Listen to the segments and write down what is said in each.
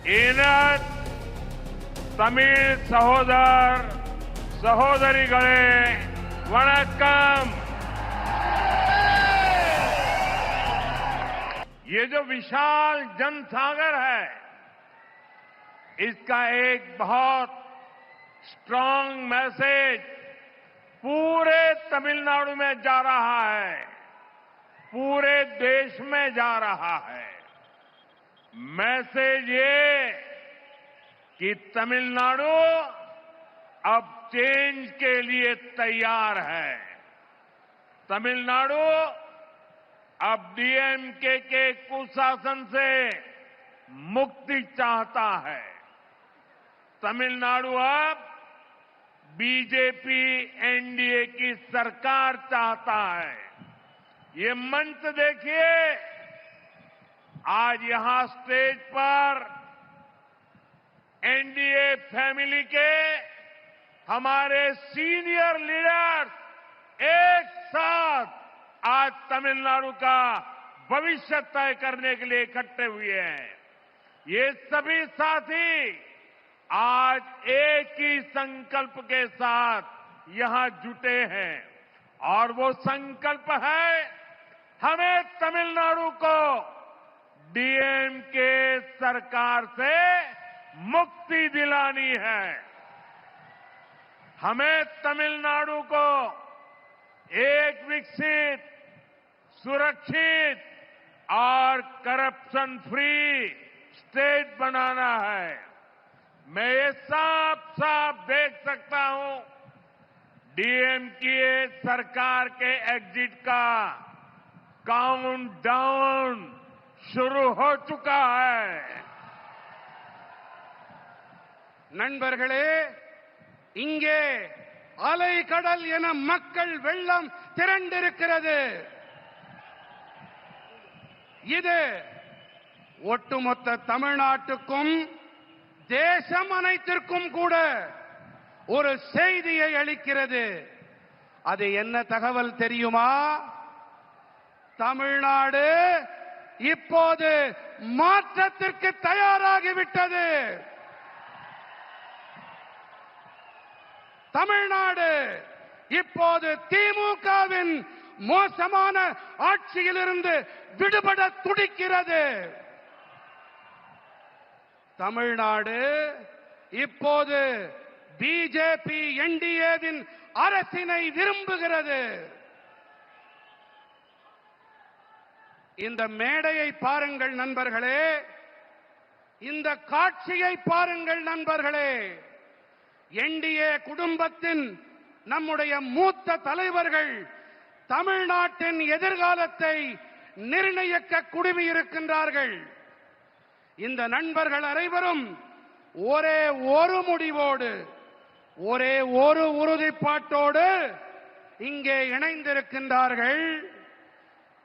इन तमिल सहोदर सहोदरीगळे वणक्कम। ये जो विशाल जनसागर है, इसका एक बहुत स्ट्रांग मैसेज पूरे तमिलनाडु में जा रहा है, पूरे देश में जा रहा है। मैसेज ये कि तमिलनाडु अब चेंज के लिए तैयार है। तमिलनाडु अब डीएमके के कुशासन से मुक्ति चाहता है। तमिलनाडु अब बीजेपी एनडीए की सरकार चाहता है। ये मंच देखिए, आज यहां स्टेज पर एनडीए फैमिली के हमारे सीनियर लीडर्स एक साथ आज तमिलनाडु का भविष्य तय करने के लिए इकट्ठे हुए हैं। ये सभी साथी आज एक ही संकल्प के साथ यहां जुटे हैं और वो संकल्प है, हमें तमिलनाडु को डीएमके सरकार से मुक्ति दिलानी है। हमें तमिलनाडु को एक विकसित, सुरक्षित और करप्शन फ्री स्टेट बनाना है। मैं ये साफ साफ देख सकता हूं, डीएमके सरकार के एग्जिट का काउंटडाउन शुरू हो चुका है। நண்பர்களே, இங்கே அலைகடல் என மக்கள் வெள்ளம் திரண்டிருக்கிறது. இது ஒட்டுமொத்த தமிழ்நாட்டுக்கும் தேசம் அனைத்திற்கும் கூட ஒரு செய்தியை அளிக்கிறது. அது என்ன தகவல் தெரியுமா? தமிழ்நாடு இப்போது மாற்றத்திற்கு தயாராகிவிட்டது. தமிழ்நாடு இப்போது திமுகவின் மோசமான ஆட்சியிலிருந்து விடுபட துடிக்கிறது. தமிழ்நாடு இப்போது பிஜேபி என்டிஏவின் அரசினை விரும்புகிறது. இந்த மேடையை பாருங்கள் நண்பர்களே, இந்த காட்சியை பாருங்கள் நண்பர்களே. என்டிஏ குடும்பத்தின் நம்முடைய மூத்த தலைவர்கள் தமிழ்நாட்டின் எதிர்காலத்தை நிர்ணயிக்க குழுமியிருக்கின்றார்கள். இந்த நண்பர்கள் அனைவரும் ஒரே ஒரு முடிவோடு, ஒரே ஒரு உறுதிப்பாட்டோடு இங்கே இணைந்திருக்கின்றார்கள்.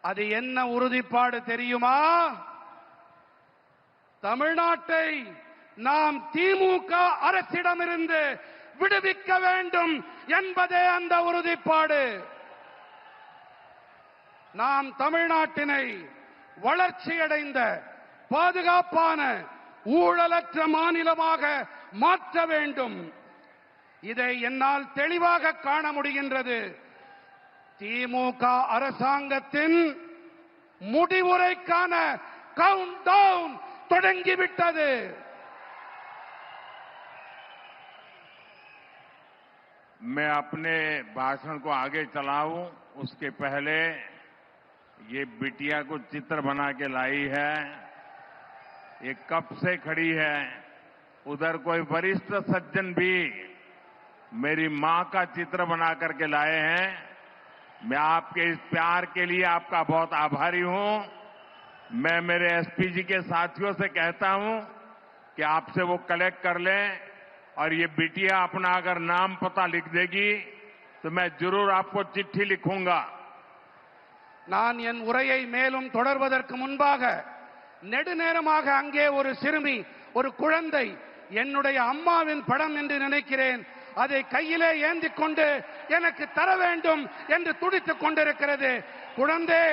அது என்ன உறுதிப்பாடு தெரியுமா? தமிழ்நாட்டை நாம் திமுக அரசிடமிருந்து விடுவிக்க வேண்டும் என்பதே அந்த உறுதிப்பாடு. நாம் தமிழ்நாட்டினை வளர்ச்சியடைந்த, பாதுகாப்பான, ஊழலற்ற மாநிலமாக மாற்ற வேண்டும். இதை என்னால் தெளிவாக காண முடிகின்றது. திமுக அரசாங்கத்தின் முடிவுரைக்கான கவுண்டவுன் தொடங்கிவிட்டது. मैं अपने भाषण को आगे चलाऊं उसके पहले ये बिटिया को चित्र बना के लाई है। ये कब से खड़ी है। उधर कोई वरिष्ठ सज्जन भी मेरी मां का चित्र बना करके लाए हैं। मैं आपके इस प्यार के लिए आपका बहुत आभारी हूं। मैं मेरे एसपी जी के साथियों से कहता हूं कि आपसे वो कलेक्ट कर लें और ये बिटिया अपना अगर नाम पता लिख देगी तो मैं जरूर आपको चिट्ठी लिखूंगा। நான் என் உரையை மேலும் தொடர்வதற்கு முன்பாக நெடுநேரமாக அங்கே ஒரு சிறுமி, ஒரு குழந்தை என்னுடைய அம்மாவின் படம் என்று நினைக்கிறேன், அதை கையிலே ஏந்திக் கொண்டு எனக்கு தர வேண்டும் என்று துடித்துக் கொண்டிருக்கிறது. குழந்தை,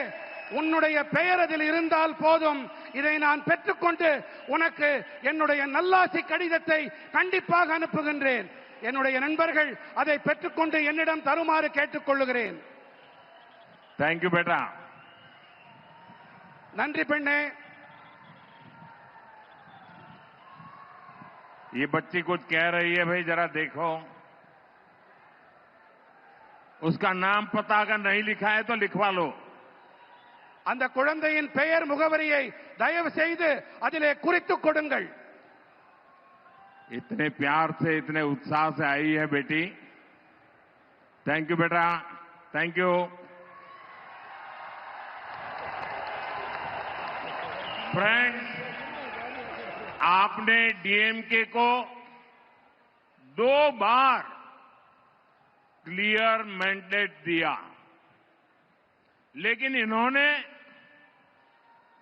உன்னுடைய பெயர் அதில் இருந்தால் போதும், இதை நான் பெற்றுக்கொண்டு உனக்கு என்னுடைய நல்லாசி கடிதத்தை கண்டிப்பாக அனுப்புகின்றேன். என்னுடைய நண்பர்கள் அதை பெற்றுக்கொண்டு என்னிடம் தருமாறு கேட்டுக்கொள்கிறேன். தேங்க்யூ बेटा. நன்றி பெண்ணே. ये बच्ची कुछ कह रही है भाई, जरा देखो. उसका नाम पता अगर नहीं लिखा है तो लिखवा लो. அந்த குழந்தையின் பெயர் முகவரியை தயவு செய்து அதிலே குறித்துக் கொடுங்கள். इतने प्यार से, इतने उत्साह से आई है बेटी. थैंक यू बेटा, थैंक यू. फ्रेंड्स, आपने डीएमके को 2 बार क्लियर मैंडेट दिया, लेकिन इन्होंने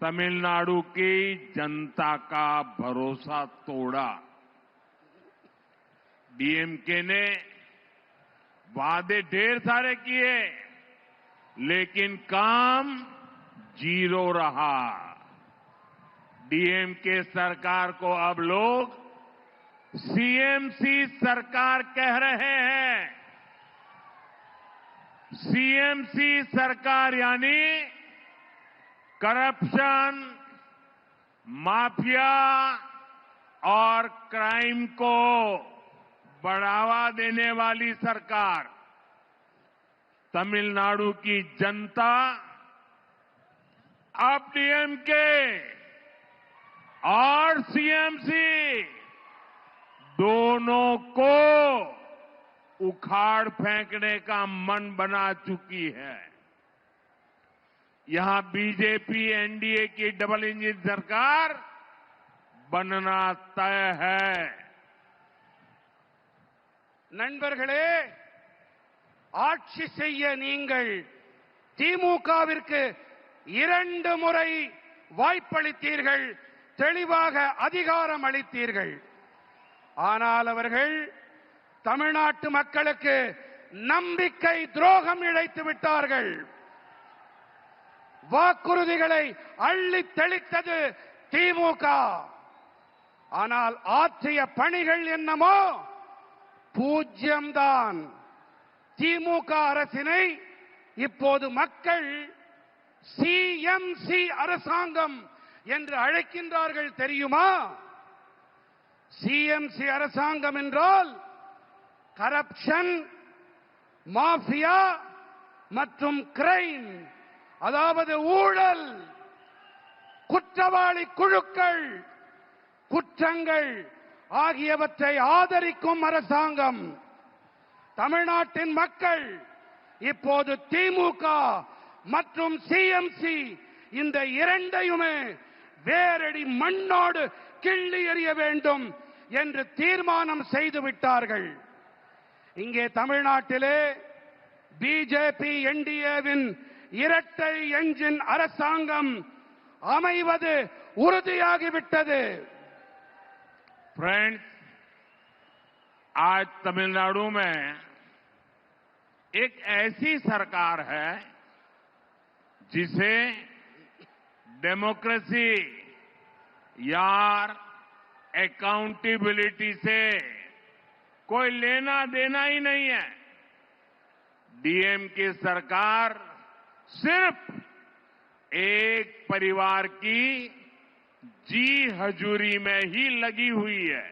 तमिलनाडु की जनता का भरोसा तोड़ा. डीएमके ने वादे ढेर सारे किए, लेकिन काम 0 रहा. डीएमके सरकार को अब लोग सीएमसी सरकार कह रहे हैं. सीएमसी सरकार यानी करप्शन, माफिया और क्राइम को बढ़ावा देने वाली सरकार. तमिलनाडु की जनता अब डीएमके और सीएमसी दोनों को उखाड़ फेंकने का मन बना चुकी है. यहां बीजेपी एनडीए की डबल इंजन सरकार बनना तय है. நண்பர்களே, ஆட்சி செய்ய நீங்கள் திமுகவிற்கு 2 முறை வாய்ப்பளித்தீர்கள், தெளிவாக அதிகாரம் அளித்தீர்கள். ஆனால் அவர்கள் தமிழ்நாட்டு மக்களுக்கு நம்பிக்கை துரோகம் இழைத்து விட்டார்கள். வாக்குறுதிகளை அள்ளி தெளித்தது திமுக. ஆனால் ஆற்றிய பணிகள் என்னமோ பூஜ்யம்தான். திமுக அரசினை இப்போது மக்கள் சிஎம்சி அரசாங்கம் என்று அழைக்கின்றார்கள் தெரியுமா? சிஎம்சி அரசாங்கம் என்றால் கரப்ஷன், மாஃபியா மற்றும் கிரைம், அதாவது ஊழல், குற்றவாளி குழுக்கள், குற்றங்கள் ஆகியவற்றை ஆதரிக்கும் அரசாங்கம். தமிழ்நாட்டின் மக்கள் இப்போது திமுக மற்றும் சிஎம்சி இந்த இரண்டையுமே வேரடி மண்ணோடு கிள்ளி எறிய வேண்டும் என்று தீர்மானம் செய்து விட்டார்கள். இங்கே தமிழ்நாட்டிலே பிஜேபி என்டிஏவின் இரட்டை என்ஜின் அரசாங்கம் அமைவது உறுதியாகிவிட்டது. फ्रेंड्स, आज तमिलनाडु में एक ऐसी सरकार है जिसे डेमोक्रेसी यार अकाउंटेबिलिटी से कोई लेना देना ही नहीं है. डीएम की सरकार सिर्फ एक परिवार की जी हजूरी में ही लगी हुई है.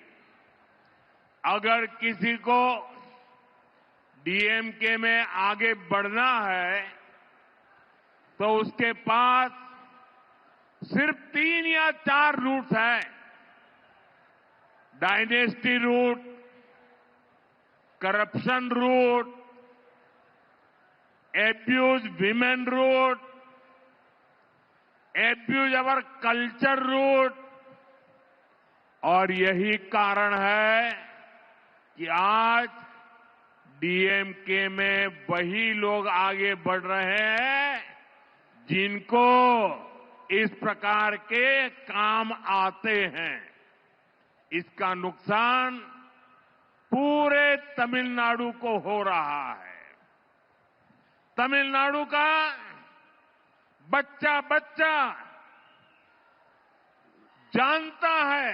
अगर किसी को डीएमके में आगे बढ़ना है तो उसके पास सिर्फ 3 या 4 रूट्स हैं. Dynasty root, corruption root, abuse women root, abuse our culture root. और यही कारण है कि आज डीएमके में वही लोग आगे बढ़ रहे हैं जिनको इस प्रकार के काम आते हैं. इसका नुकसान पूरे तमिलनाडु को हो रहा है. तमिलनाडु का बच्चा बच्चा जानता है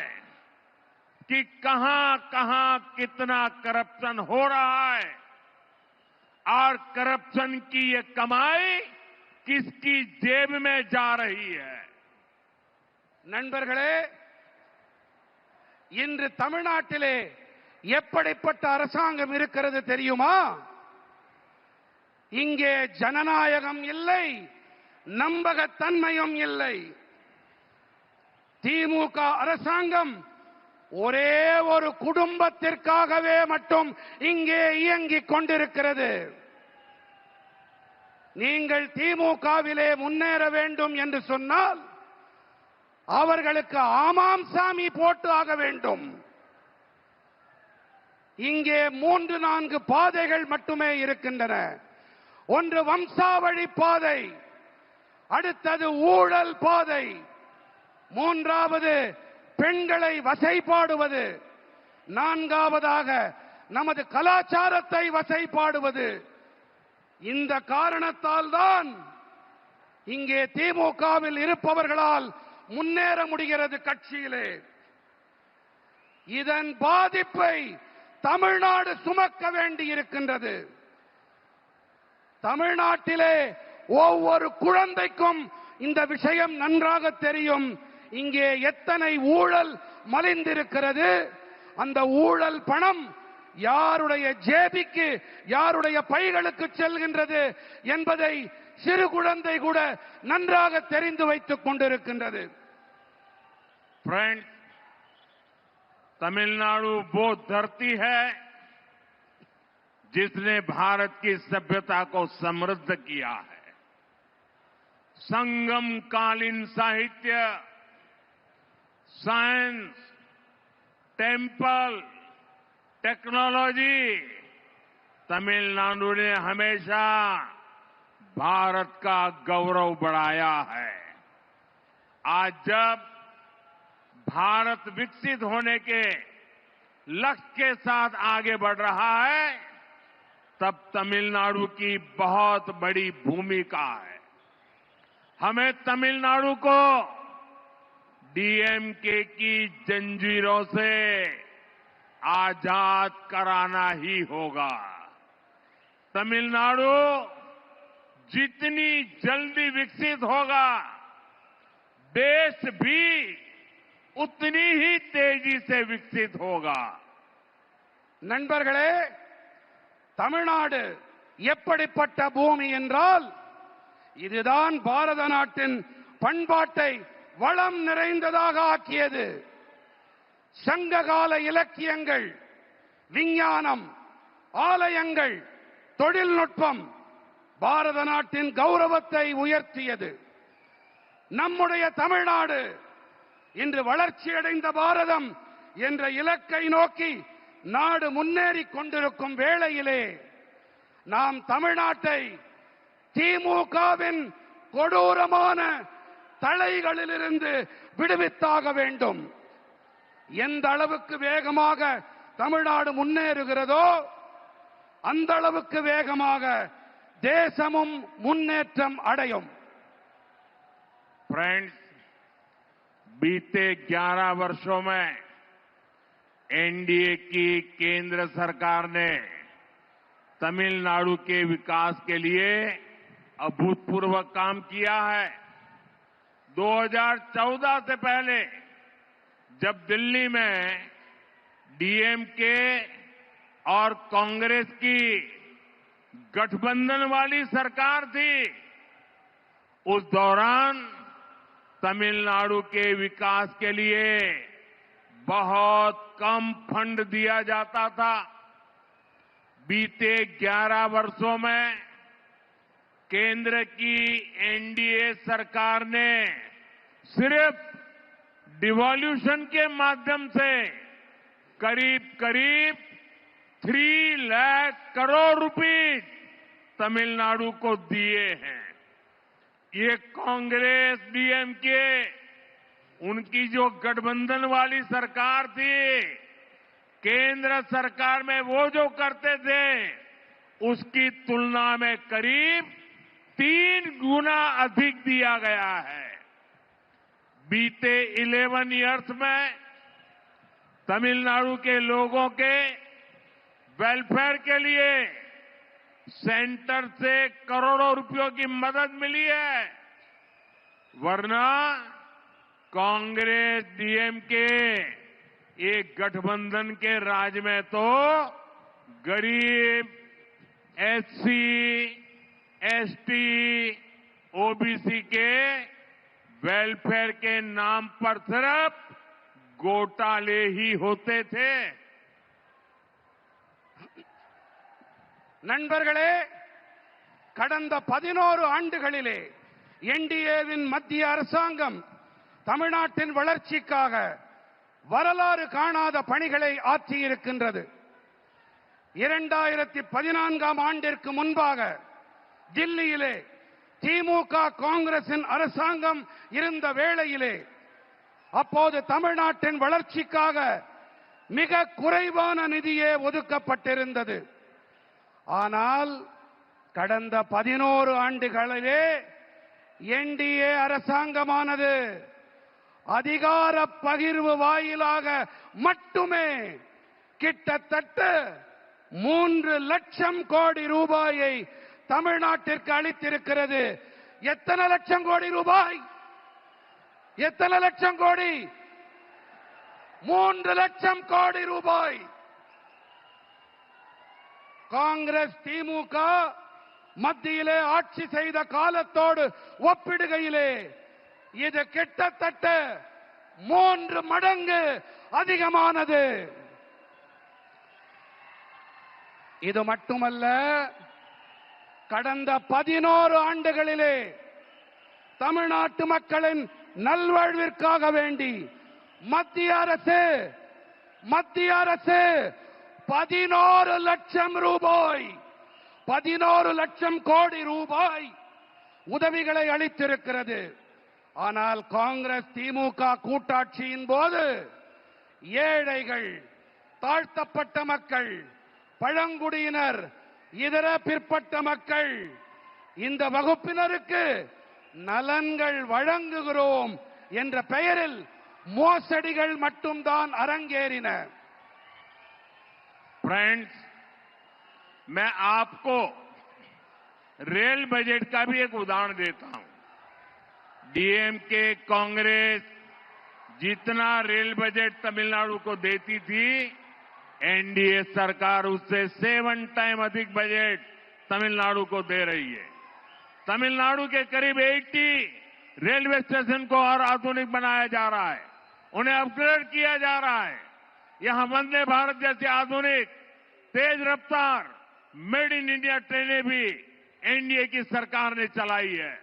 कि कहां कहां कितना करप्शन हो रहा है और करप्शन की ये कमाई किसकी जेब में जा रही है। நண்பர்களே, இன்று தமிழ்நாட்டிலே எப்படிப்பட்ட அரசாங்கம் இருக்கிறது தெரியுமா? இங்கே ஜனநாயகம் இல்லை, நம்பகத்தன்மையும் இல்லை. திமுக அரசாங்கம் ஒரே ஒரு குடும்பத்திற்காகவே மட்டும் இங்கே இயங்கிக் கொண்டிருக்கிறது. நீங்கள் திமுகவிலே முன்னேற வேண்டும் என்று சொன்னால் அவர்களுக்கு ஆமாம் சாமி போட்டு ஆக வேண்டும். இங்கே 3-4 பாதைகள் மட்டுமே இருக்கின்றன. ஒன்று வம்சாவழி பாதை, அடுத்தது ஊழல் பாதை, மூன்றாவது பெண்களை வசைபாடுவது, நான்காவதாக நமது கலாச்சாரத்தை வசைபாடுவது. இந்த காரணத்தால் தான் இங்கே திமுகவில் இருப்பவர்களால் முன்னேற முடிகிறது கட்சியிலே. இதன் பாதிப்பை தமிழ்நாடு சுமக்க வேண்டியிருக்கின்றது. தமிழ்நாட்டிலே ஒவ்வொரு குழந்தைக்கும் இந்த விஷயம் நன்றாக தெரியும். இங்கே எத்தனை ஊழல் மலிந்திருக்கிறது, அந்த ஊழல் பணம் யாருடைய ஜேபிக்கு, யாருடைய பைகளுக்கு செல்கின்றது என்பதை சிறு குழந்தை கூட நன்றாக தெரிந்து வைத்துக் கொண்டிருக்கின்றது. फ्रेंड्स, तमिलनाडु वो धरती है जिसने भारत की सभ्यता को समृद्ध किया है। संगम कालीन साहित्य, साइंस, टेम्पल, टेक्नोलॉजी, तमिलनाडु ने हमेशा भारत का गौरव बढ़ाया है। आज जब भारत विकसित होने के लक्ष्य के साथ आगे बढ़ रहा है, तब तमिलनाडु की बहुत बड़ी भूमिका है। हमें तमिलनाडु को डीएमके की जंजीरों से आजाद कराना ही होगा। तमिलनाडु जितनी जल्दी विकसित होगा, देश भी उतनी ही तेजी से विकसित होगा। நண்பர்களே, தமிழ்நாடு எப்படிப்பட்ட பூமி என்றால், இதுதான் பாரத நாட்டின் பண்பாட்டை வளம் நிறைந்ததாக ஆக்கியது. சங்ககால இலக்கியங்கள், விஞ்ஞானம், ஆலயங்கள், தொழில்நுட்பம் பாரத நாட்டின் கௌரவத்தை உயர்த்தியது. நம்முடைய தமிழ்நாடு இன்று வளர்ச்சியடைந்த பாரதம் என்ற இலக்கை நோக்கி நாடு முன்னேறிக் கொண்டிருக்கும் வேளையிலே நாம் தமிழ்நாட்டை திமுகவின் கொடூரமான தலைகளிலிருந்து விடுவித்தாக வேண்டும். எந்த அளவுக்கு வேகமாக தமிழ்நாடு முன்னேறுகிறதோ அந்த அளவுக்கு வேகமாக தேசமும் முன்னேற்றம் அடையும். फ्रेंड्स, बीते 11 वर्षों में एनडीए की केंद्र सरकार ने तमिलनाडु के विकास के लिए अभूतपूर्व काम किया है। 2014 से पहले जब दिल्ली में डीएमके और कांग्रेस की गठबंधन वाली सरकार थी, उस दौरान तमिलनाडु के विकास के लिए बहुत कम फंड दिया जाता था। बीते 11 वर्षों में केंद्र की एनडीए सरकार ने सिर्फ डिवॉल्यूशन के माध्यम से करीब 3 लाख करोड़ रुपए तमिलनाडु को दिए हैं। ये कांग्रेस डीएमके उनकी जो गठबंधन वाली सरकार थी, केंद्र सरकार में वो जो करते थे उसकी तुलना में करीब 3 गुना अधिक दिया गया है। बीते 11 इयर्स में तमिलनाडु के लोगों के वेलफेयर के लिए सेंटर से करोड़ों रुपयों की मदद मिली है, वरना कांग्रेस डीएमके एक गठबंधन के राज में तो गरीब, एससी, एसटी, ओबीसी के वेलफेयर के नाम पर सिर्फ घोटाले ही होते थे। நண்பர்களே, கடந்த 11 ஆண்டுகளிலே என்டிஏவின் மத்திய அரசாங்கம் தமிழ்நாட்டின் வளர்ச்சிக்காக வரலாறு காணாத பணிகளை ஆற்றியிருக்கின்றது. 2014ஆம் ஆண்டிற்கு முன்பாக தில்லியிலே திமுக காங்கிரசின் அரசாங்கம் இருந்த வேளையிலே அப்போது தமிழ்நாட்டின் வளர்ச்சிக்காக மிக குறைவான நிதியே ஒதுக்கப்பட்டிருந்தது. ஆனால் கடந்த 11 ஆண்டுகளிலே என்டிஏ அரசாங்கமானது அதிகார பகிர்வு வாயிலாக மட்டுமே கிட்டத்தட்ட 3 லட்சம் கோடி ரூபாயை தமிழ்நாட்டிற்கு அளித்திருக்கிறது. எத்தனை லட்சம் கோடி ரூபாய்? எத்தனை லட்சம் கோடி? 3 லட்சம் கோடி ரூபாய். காங்கிரஸ் திமுக மத்தியிலே ஆட்சி செய்த காலத்தோடு ஒப்பிடுகையிலே இது கிட்டத்தட்ட 3 மடங்கு அதிகமானது. இது மட்டுமல்ல, கடந்த 11 ஆண்டுகளிலே தமிழ்நாட்டு மக்களின் நல்வாழ்விற்காக வேண்டி மத்திய அரசு 11 லட்சம் ரூபாய் 11 லட்சம் கோடி ரூபாய் உதவிகளை அளித்திருக்கிறது. ஆனால் காங்கிரஸ் திமுக கூட்டாட்சியின் போது ஏழைகள், தாழ்த்தப்பட்ட மக்கள், பழங்குடியினர், இதர பிற்பட்ட மக்கள், இந்த வகுப்பினருக்கு நலன்கள் வழங்குகிறோம் என்ற பெயரில் மோசடிகள் மட்டும்தான் அரங்கேறின. फ्रेंड्स, मैं आपको रेल बजट का भी एक उदाहरण देता हूं। डीएमके कांग्रेस जितना रेल बजट तमिलनाडु को देती थी, एनडीए सरकार उससे 7 टाइम अधिक बजट तमिलनाडु को दे रही है। तमिलनाडु के करीब 80 रेलवे स्टेशन को और आधुनिक बनाया जा रहा है, उन्हें अपग्रेड किया जा रहा है। यहां वंदे भारत जैसी आधुनिक तेज रफ्तार मेड इन इंडिया ट्रेनें भी एनडीए की सरकार ने चलाई है।